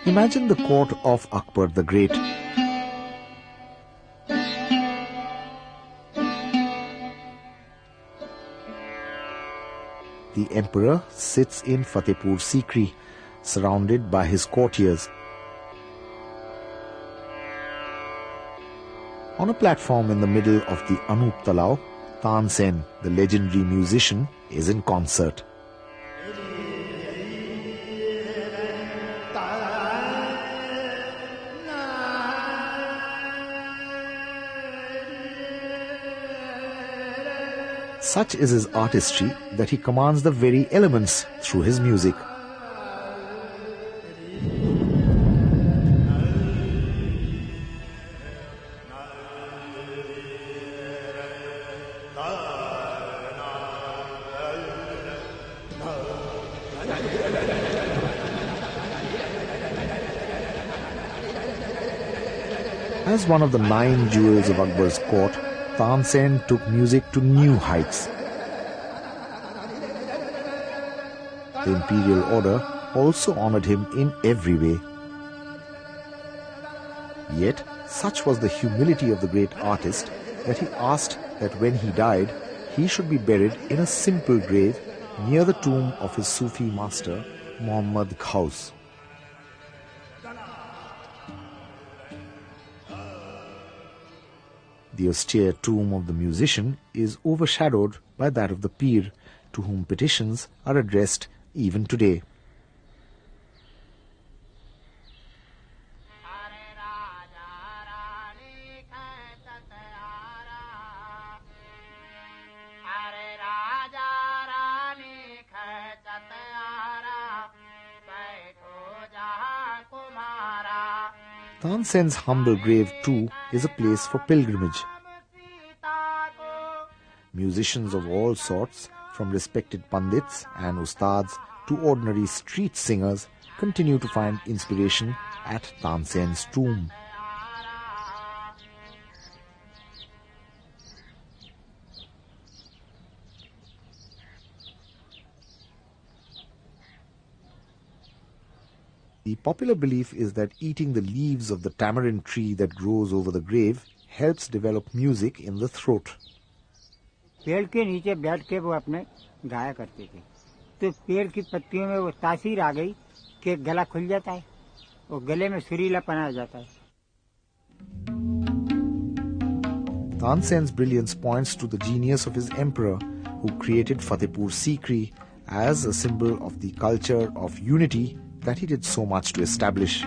Imagine the court of Akbar the Great. The emperor sits in Fatehpur Sikri, surrounded by his courtiers. On a platform in the middle of the Anup Talao, Tansen, the legendary musician, is in concert. Such is his artistry that he commands the very elements through his music. As one of the 9 jewels of Akbar's court, Tansen took music to new heights. The imperial order also honored him in every way. Yet, such was the humility of the great artist that he asked that when he died, he should be buried in a simple grave near the tomb of his Sufi master, Muhammad Ghaus. The austere tomb of the musician is overshadowed by that of the Pir, to whom petitions are addressed even today. Tansen's humble grave too is a place for pilgrimage. Musicians of all sorts, from respected pandits and ustads to ordinary street singers, continue to find inspiration at Tansen's tomb. The popular belief is that eating the leaves of the tamarind tree that grows over the grave helps develop music in the throat. पेड़ के नीचे बैठ के वो अपने गाया करते थे, तो पेड़ की पत्तियों में वो तासीर आ गई कि गला खुल जाता है और गले में सुरीलापन आ जाता है. Tansen's brilliance points to the genius of his emperor, who created Fatehpur Sikri as a symbol of the culture of unity that he did so much to establish.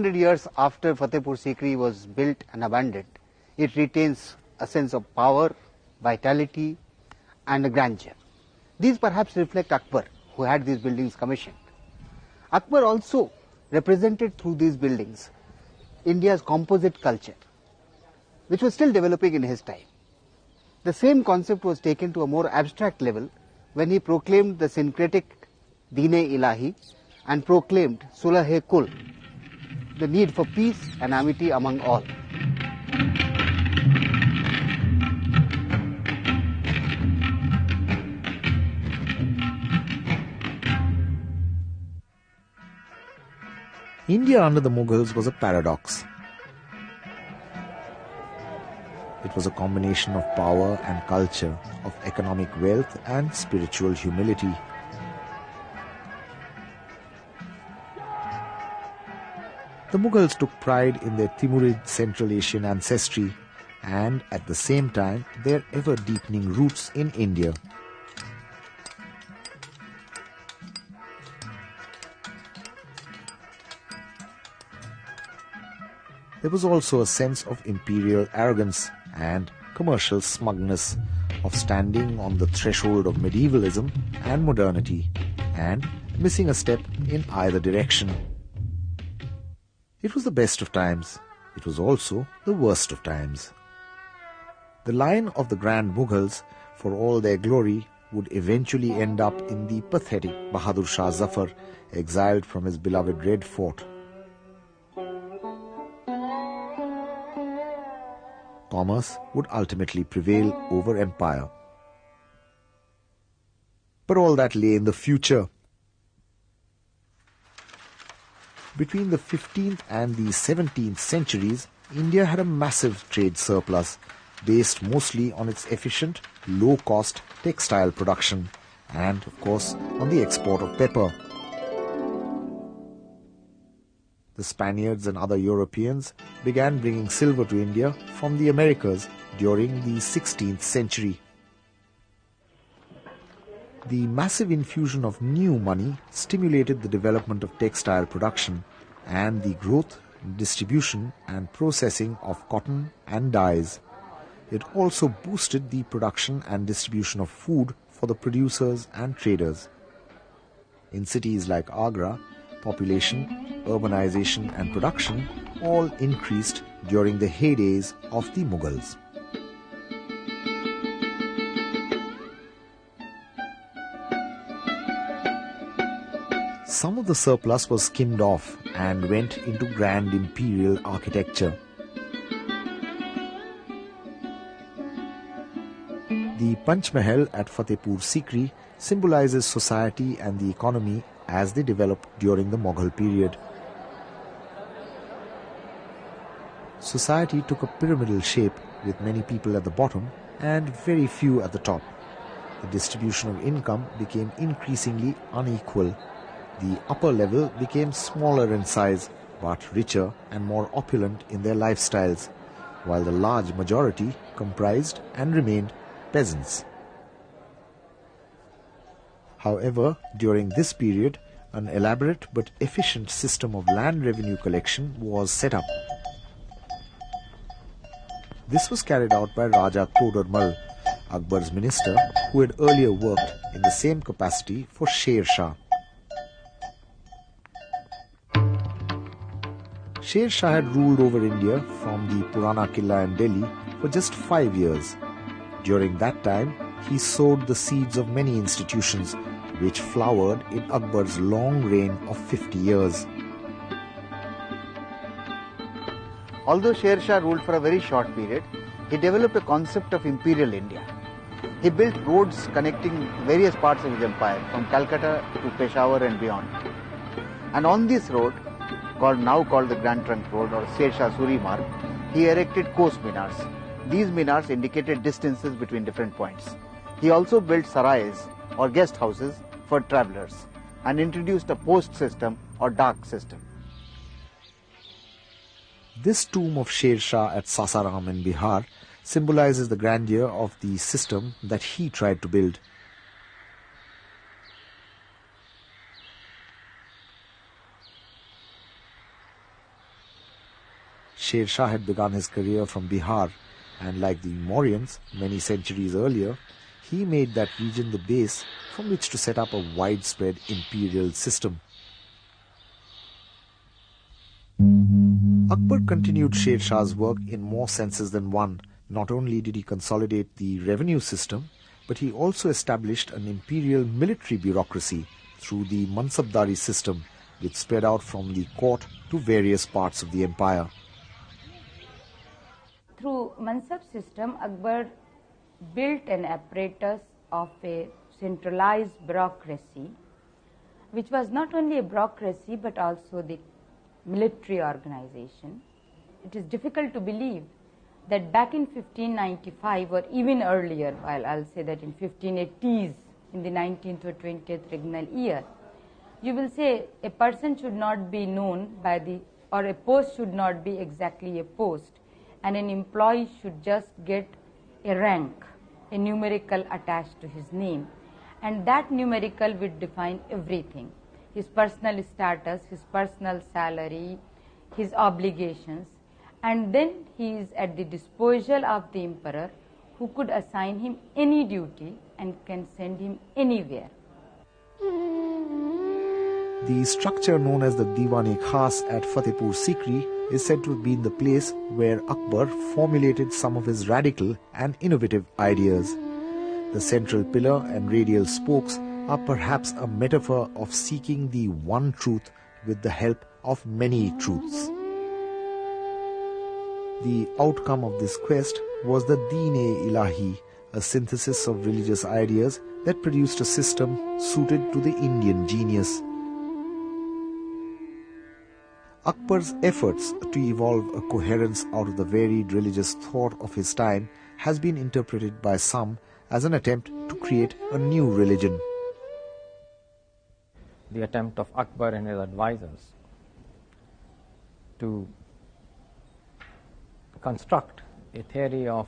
Years after Fatehpur Sikri was built and abandoned, it retains a sense of power, vitality and a grandeur. These perhaps reflect Akbar, who had these buildings commissioned. Akbar also represented through these buildings India's composite culture, which was still developing in his time. The same concept was taken to a more abstract level when he proclaimed the syncretic Deen-e-Ilahi and proclaimed Sulh-e-Kul, the need for peace and amity among all. India under the Mughals was a paradox. It was a combination of power and culture, of economic wealth and spiritual humility. The Mughals took pride in their Timurid Central Asian ancestry and at the same time their ever-deepening roots in India. There was also a sense of imperial arrogance and commercial smugness, of standing on the threshold of medievalism and modernity and missing a step in either direction. It was the best of times. It was also the worst of times. The line of the Grand Mughals, for all their glory, would eventually end up in the pathetic Bahadur Shah Zafar, exiled from his beloved Red Fort. commerce would ultimately prevail over empire. But all that lay in the future. Between the 15th and the 17th centuries, India had a massive trade surplus, based mostly on its efficient, low-cost textile production and, of course, on the export of pepper. The Spaniards and other Europeans began bringing silver to India from the Americas during the 16th century. The massive infusion of new money stimulated the development of textile production and the growth, distribution and processing of cotton and dyes. It also boosted the production and distribution of food for the producers and traders. In cities like Agra, population, urbanization and production all increased during the heydays of the Mughals. Some of the surplus was skimmed off and went into grand imperial architecture. The Panch Mahal at Fatehpur Sikri symbolizes society and the economy as they developed during the Mughal period. Society took a pyramidal shape with many people at the bottom and very few at the top. The distribution of income became increasingly unequal. The upper level became smaller in size but richer and more opulent in their lifestyles, while the large majority comprised and remained peasants. However, during this period, an elaborate but efficient system of land revenue collection was set up. This was carried out by Raja Todar Mal, Akbar's minister, who had earlier worked in the same capacity for Sher Shah. Sher Shah had ruled over India from the Purana Killa in Delhi for just 5 years. During that time, he sowed the seeds of many institutions which flowered in Akbar's long reign of 50 years. Although Sher Shah ruled for a very short period, he developed a concept of imperial India. He built roads connecting various parts of his empire, from Calcutta to Peshawar and beyond. And on this road, now called the Grand Trunk Road or Sher Shah Suri Marg, he erected coast minars. These minars indicated distances between different points. He also built sarais or guest houses for travellers and introduced a post system or dak system. This tomb of Sher Shah at Sasaram in Bihar symbolizes the grandeur of the system that he tried to build. Sher Shah had begun his career from Bihar, and like the Mauryans many centuries earlier, he made that region the base from which to set up a widespread imperial system. Akbar continued Sher Shah's work in more senses than one. Not only did he consolidate the revenue system, but he also established an imperial military bureaucracy through the Mansabdari system, which spread out from the court to various parts of the empire. Through Mansab system, Akbar built an apparatus of a centralized bureaucracy, which was not only a bureaucracy but also the military organization. It is difficult to believe that back in 1595 or even earlier, while I'll say that in 1580s, in the 19th or 20th regnal year, you will say a person should not be known by the, or a post should not be exactly a post, and an employee should just get a rank, a numerical attached to his name, and that numerical would define everything: his personal status, his personal salary, his obligations, and then he is at the disposal of the emperor, who could assign him any duty and can send him anywhere. The structure known as the Diwan-e-Khas at Fatehpur Sikri is said to have been the place where Akbar formulated some of his radical and innovative ideas. The central pillar and radial spokes are perhaps a metaphor of seeking the one truth with the help of many truths. The outcome of this quest was the Deen-e-Ilahi, a synthesis of religious ideas that produced a system suited to the Indian genius. Akbar's efforts to evolve a coherence out of the varied religious thought of his time has been interpreted by some as an attempt to create a new religion. The attempt of Akbar and his advisors to construct a theory of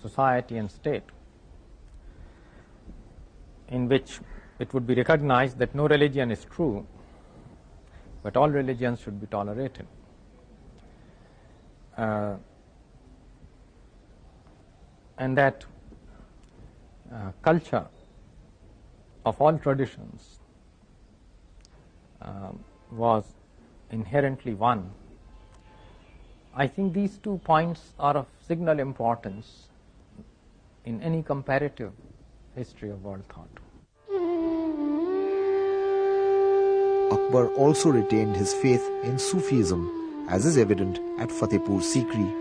society and state in which it would be recognized that no religion is true, but all religions should be tolerated. And that culture of all traditions was inherently one. I think these 2 points are of signal importance in any comparative history of world thought. Akbar also retained his faith in Sufism, as is evident at Fatehpur Sikri.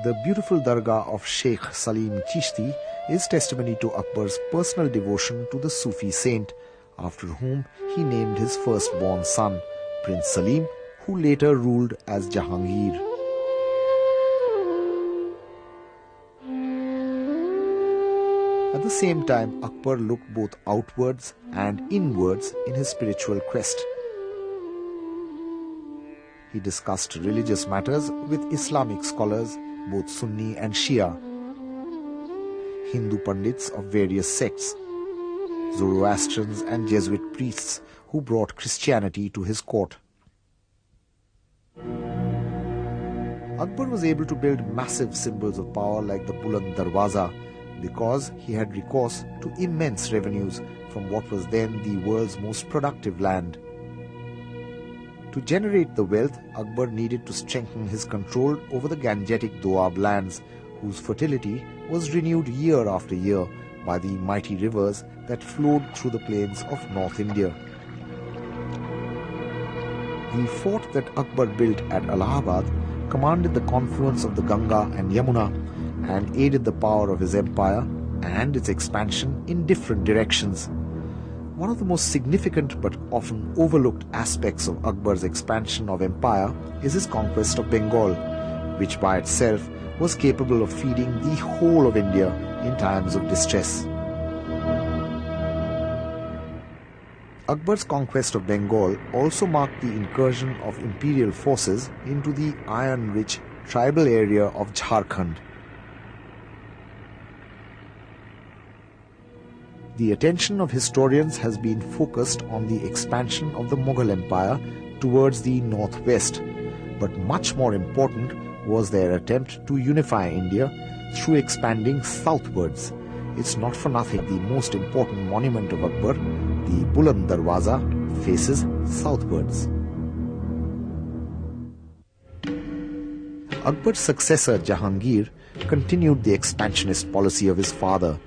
The beautiful dargah of Sheikh Salim Chishti is testimony to Akbar's personal devotion to the Sufi saint, after whom he named his firstborn son, Prince Salim, who later ruled as Jahangir. At the same time, Akbar looked both outwards and inwards in his spiritual quest. He discussed religious matters with Islamic scholars, both Sunni and Shia, Hindu Pandits of various sects, Zoroastrians and Jesuit priests who brought Christianity to his court. Akbar was able to build massive symbols of power like the Buland Darwaza because he had recourse to immense revenues from what was then the world's most productive land. To generate the wealth, Akbar needed to strengthen his control over the Gangetic Doab lands, whose fertility was renewed year after year by the mighty rivers that flowed through the plains of North India. The fort that Akbar built at Allahabad commanded the confluence of the Ganga and Yamuna and aided the power of his empire and its expansion in different directions. One of the most significant but often overlooked aspects of Akbar's expansion of empire is his conquest of Bengal, which by itself was capable of feeding the whole of India in times of distress. Akbar's conquest of Bengal also marked the incursion of imperial forces into the iron-rich tribal area of Jharkhand. The attention of historians has been focused on the expansion of the Mughal Empire towards the northwest, but much more important was their attempt to unify India through expanding southwards. It's not for nothing the most important monument of Akbar, the Buland Darwaza, faces southwards. Akbar's successor Jahangir continued the expansionist policy of his father,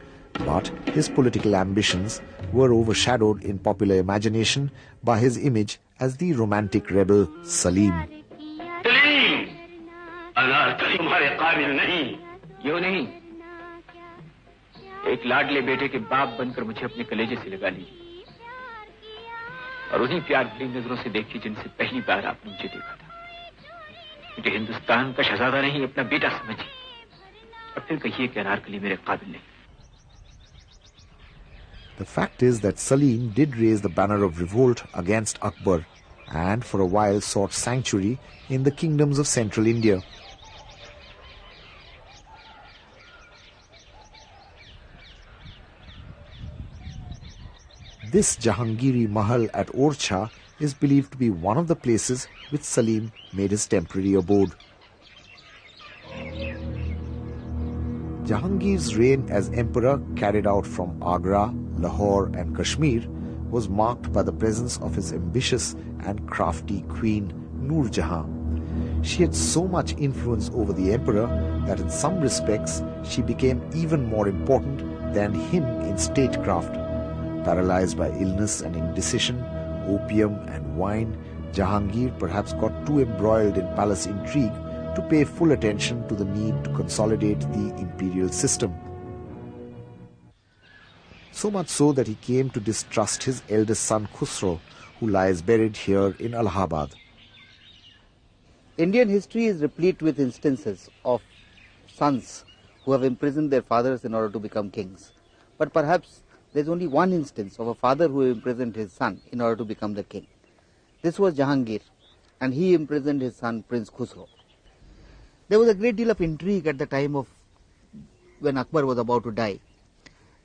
but his political ambitions were overshadowed in popular imagination by his image as the romantic rebel Salim. एक लाडले बेटे के बाप बनकर मुझे अपने कलेजे से लगा लीजिए और उन्हीं प्यार भरी नजरों से देखिए जिनसे पहली बार आपने मुझे देखा था। मुझे हिंदुस्तान का शहजादा नहीं अपना बेटा समझिए और फिर कहिए कि अनारकली मेरे काबिल नहीं। The fact is that Salim did raise the banner of revolt against Akbar and for a while sought sanctuary in the kingdoms of central India. This Jahangiri Mahal at Orcha is believed to be one of the places which Salim made his temporary abode. Jahangir's reign as emperor, carried out from Agra, Lahore and Kashmir, was marked by the presence of his ambitious and crafty queen Noor Jahan. She had so much influence over the emperor that in some respects she became even more important than him in statecraft. Paralyzed by illness and indecision, opium and wine, Jahangir perhaps got too embroiled in palace intrigue to pay full attention to the need to consolidate the imperial system. So much so that he came to distrust his eldest son Khusro, who lies buried here in Allahabad. Indian history is replete with instances of sons who have imprisoned their fathers in order to become kings. But perhaps there is only one instance of a father who imprisoned his son in order to become the king. This was Jahangir, and he imprisoned his son Prince Khusro. There was a great deal of intrigue at the time of when Akbar was about to die,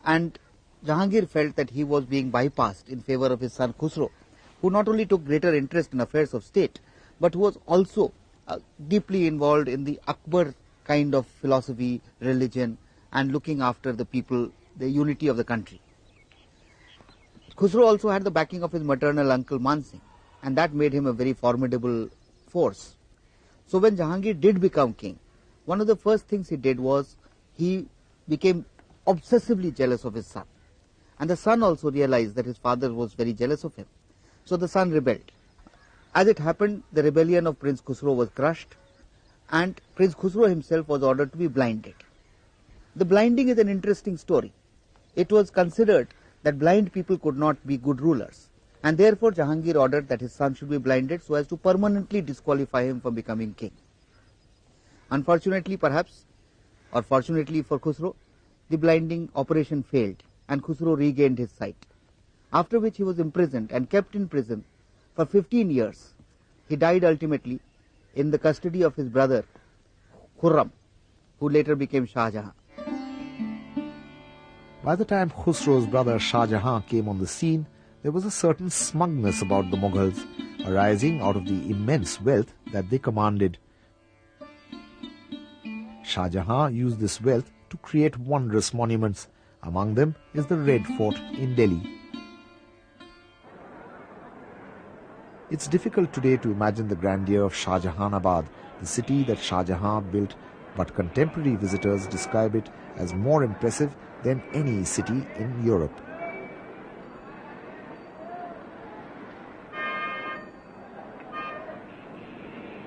and Jahangir felt that he was being bypassed in favor of his son Khusro, who not only took greater interest in affairs of state, but who was also deeply involved in the Akbar kind of philosophy, religion, and looking after the people, the unity of the country. Khusro also had the backing of his maternal uncle Man Singh, and that made him a very formidable force. So when Jahangir did become king, one of the first things he did was he became obsessively jealous of his son. And the son also realized that his father was very jealous of him. So the son rebelled. As it happened, the rebellion of Prince Khusro was crushed, and Prince Khusro himself was ordered to be blinded. The blinding is an interesting story. It was considered that blind people could not be good rulers, and therefore Jahangir ordered that his son should be blinded so as to permanently disqualify him from becoming king. Unfortunately, perhaps, or fortunately for Khusro, the blinding operation failed, and Khusro regained his sight, after which he was imprisoned and kept in prison for 15 years. He died ultimately in the custody of his brother Khurram, who later became Shah Jahan. By the time Khusro's brother Shah Jahan came on the scene, there was a certain smugness about the Mughals, arising out of the immense wealth that they commanded. Shah Jahan used this wealth to create wondrous monuments. Among them is the Red Fort in Delhi. It's difficult today to imagine the grandeur of Shah Jahanabad, the city that Shah Jahan built, but contemporary visitors describe it as more impressive than any city in Europe.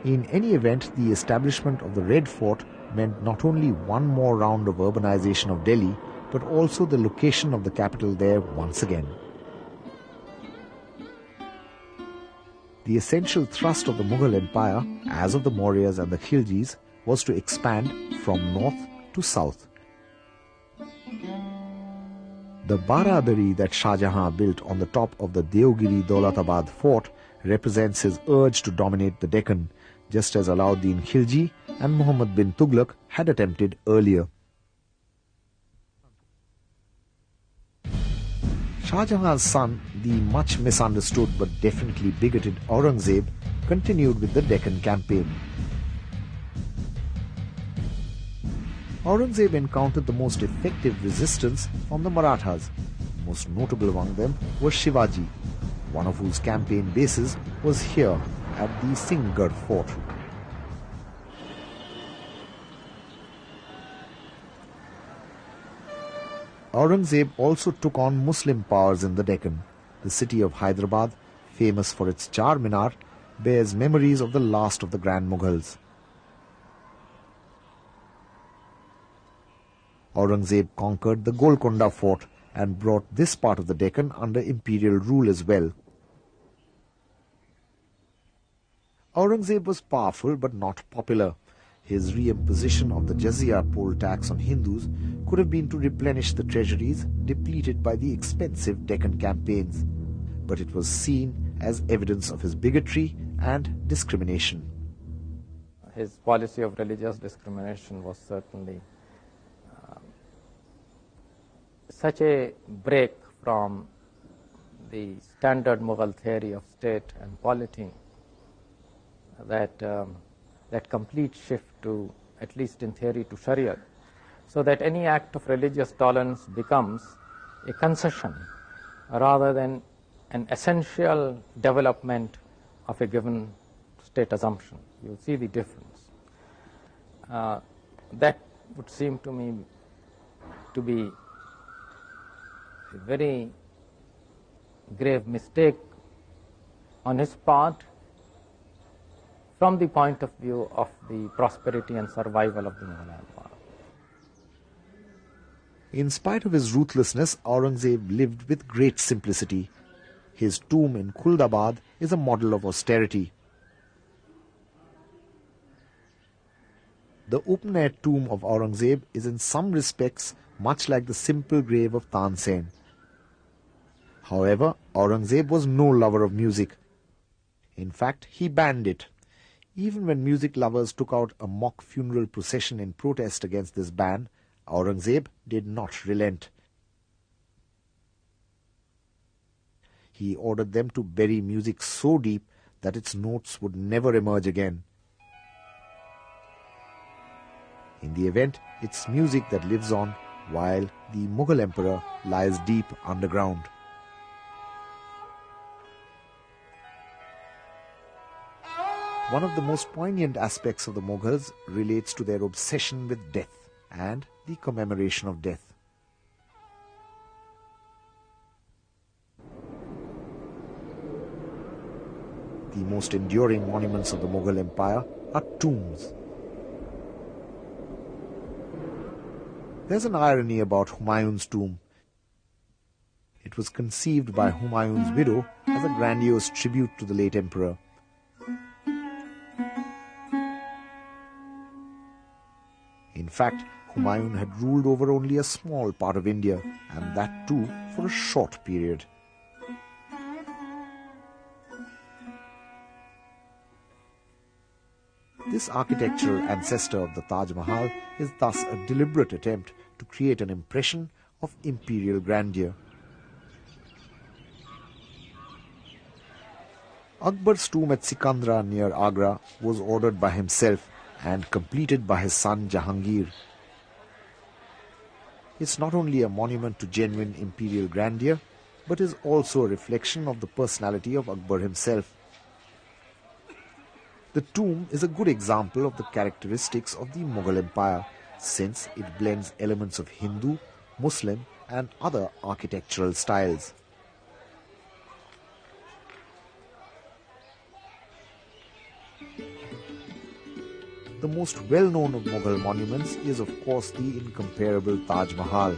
In any event, the establishment of the Red Fort meant not only one more round of urbanization of Delhi, but also the location of the capital there once again. The essential thrust of the Mughal Empire, as of the Mauryas and the Khiljis, was to expand from north to south. The Baradari that Shah Jahan built on the top of the Deogiri Daulatabad fort represents his urge to dominate the Deccan, just as Alauddin Khilji and Muhammad bin Tughlaq had attempted earlier. Shah Jahan's son, the much misunderstood but definitely bigoted Aurangzeb, continued with the Deccan campaign. Aurangzeb encountered the most effective resistance from the Marathas. Most notable among them was Shivaji, one of whose campaign bases was here at the Singhgarh fort. Aurangzeb also took on Muslim powers in the Deccan. The city of Hyderabad, famous for its Char Minar, bears memories of the last of the Grand Mughals. Aurangzeb conquered the Golconda fort and brought this part of the Deccan under imperial rule as well. Aurangzeb was powerful but not popular. His reimposition of the jizya poll tax on Hindus could have been to replenish the treasuries depleted by the expensive Deccan campaigns, but it was seen as evidence of his bigotry and discrimination. His policy of religious discrimination was certainly such a break from the standard Mughal theory of state and polity, that complete shift to, at least in theory, to Sharia, so that any act of religious tolerance becomes a concession rather than an essential development of a given state assumption. You see the difference. That would seem to me to be a very grave mistake on his part from the point of view of the prosperity and survival of the Mughal Empire. In spite of his ruthlessness, Aurangzeb lived with great simplicity. His tomb in Kuldabad is a model of austerity. The open-air tomb of Aurangzeb is in some respects much like the simple grave of Tansen. However, Aurangzeb was no lover of music. In fact, he banned it. Even when music lovers took out a mock funeral procession in protest against this ban, Aurangzeb did not relent. He ordered them to bury music so deep that its notes would never emerge again. In the event, it's music that lives on, while the Mughal emperor lies deep underground. One of the most poignant aspects of the Mughals relates to their obsession with death and the commemoration of death. The most enduring monuments of the Mughal Empire are tombs. There's an irony about Humayun's tomb. It was conceived by Humayun's widow as a grandiose tribute to the late emperor. In fact, Humayun had ruled over only a small part of India, and that too for a short period. This architectural ancestor of the Taj Mahal is thus a deliberate attempt to create an impression of imperial grandeur. Akbar's tomb at Sikandra near Agra was ordered by himself and completed by his son Jahangir. It's not only a monument to genuine imperial grandeur, but is also a reflection of the personality of Akbar himself. The tomb is a good example of the characteristics of the Mughal Empire, since it blends elements of Hindu, Muslim and other architectural styles. The most well-known of Mughal monuments is of course the incomparable Taj Mahal.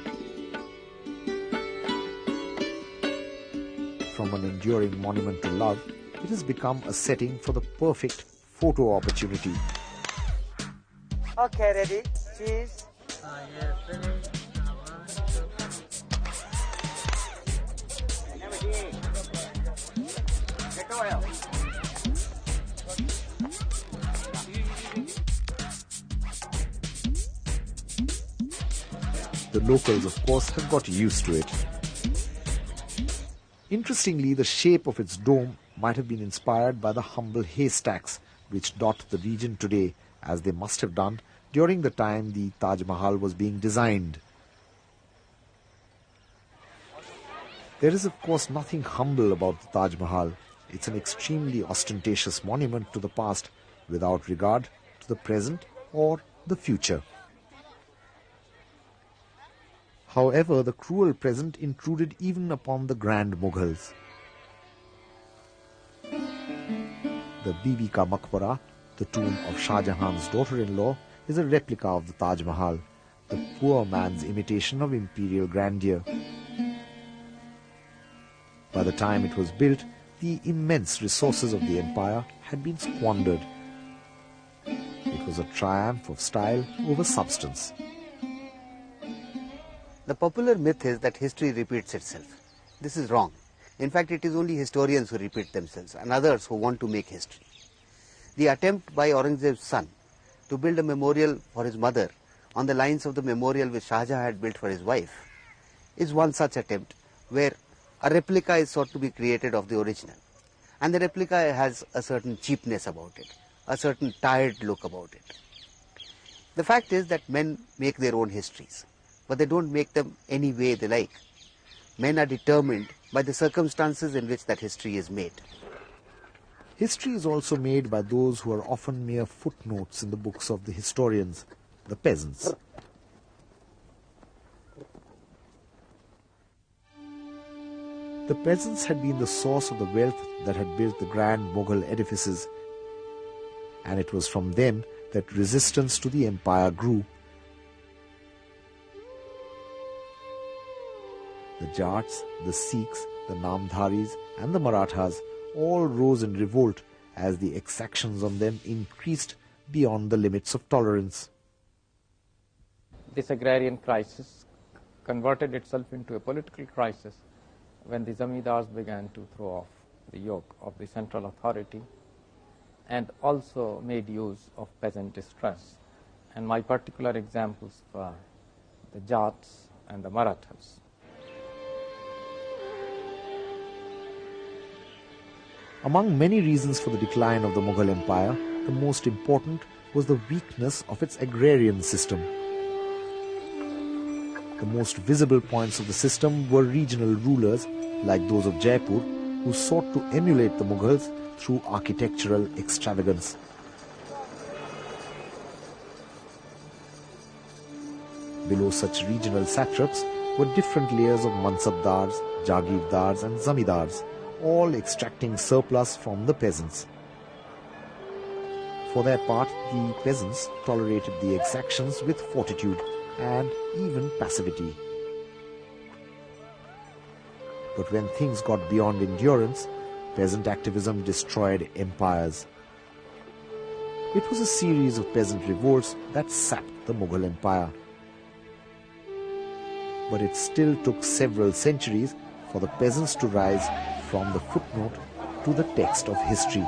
From an enduring monument to love, it has become a setting for the perfect photo opportunity. Okay, ready? Cheese. The locals, of course, have got used to it. Interestingly, the shape of its dome might have been inspired by the humble haystacks which dot the region today, as they must have done during the time the Taj Mahal was being designed. There is, of course, nothing humble about the Taj Mahal. It's an extremely ostentatious monument to the past, without regard to the present or the future. However, the cruel present intruded even upon the grand Mughals. The Bibi Ka Maqbara, the tomb of Shah Jahan's daughter-in-law, is a replica of the Taj Mahal, the poor man's imitation of imperial grandeur. By the time it was built, the immense resources of the empire had been squandered. It was a triumph of style over substance. The popular myth is that history repeats itself. This is wrong. In fact, it is only historians who repeat themselves and others who want to make history. The attempt by Aurangzeb's son to build a memorial for his mother on the lines of the memorial which Shah Jahan had built for his wife is one such attempt where a replica is sought to be created of the original. And the replica has a certain cheapness about it, a certain tired look about it. The fact is that men make their own histories, but they don't make them any way they like. Men are determined by the circumstances in which that history is made. History is also made by those who are often mere footnotes in the books of the historians, the peasants. The peasants had been the source of the wealth that had built the grand Mughal edifices, and it was from them that resistance to the empire grew. The Jats, the Sikhs, the Namdharis and the Marathas all rose in revolt as the exactions on them increased beyond the limits of tolerance. This agrarian crisis converted itself into a political crisis when the zamindars began to throw off the yoke of the central authority and also made use of peasant distress. And my particular examples were the Jats and the Marathas. Among many reasons for the decline of the Mughal Empire, the most important was the weakness of its agrarian system. The most visible points of the system were regional rulers, like those of Jaipur, who sought to emulate the Mughals through architectural extravagance. Below such regional satraps were different layers of mansabdars, jagirdars and zamindars, all extracting surplus from the peasants. For their part, the peasants tolerated the exactions with fortitude and even passivity. But when things got beyond endurance, peasant activism destroyed empires. It was a series of peasant revolts that sapped the Mughal Empire. But it still took several centuries for the peasants to rise from the footnote to the text of history.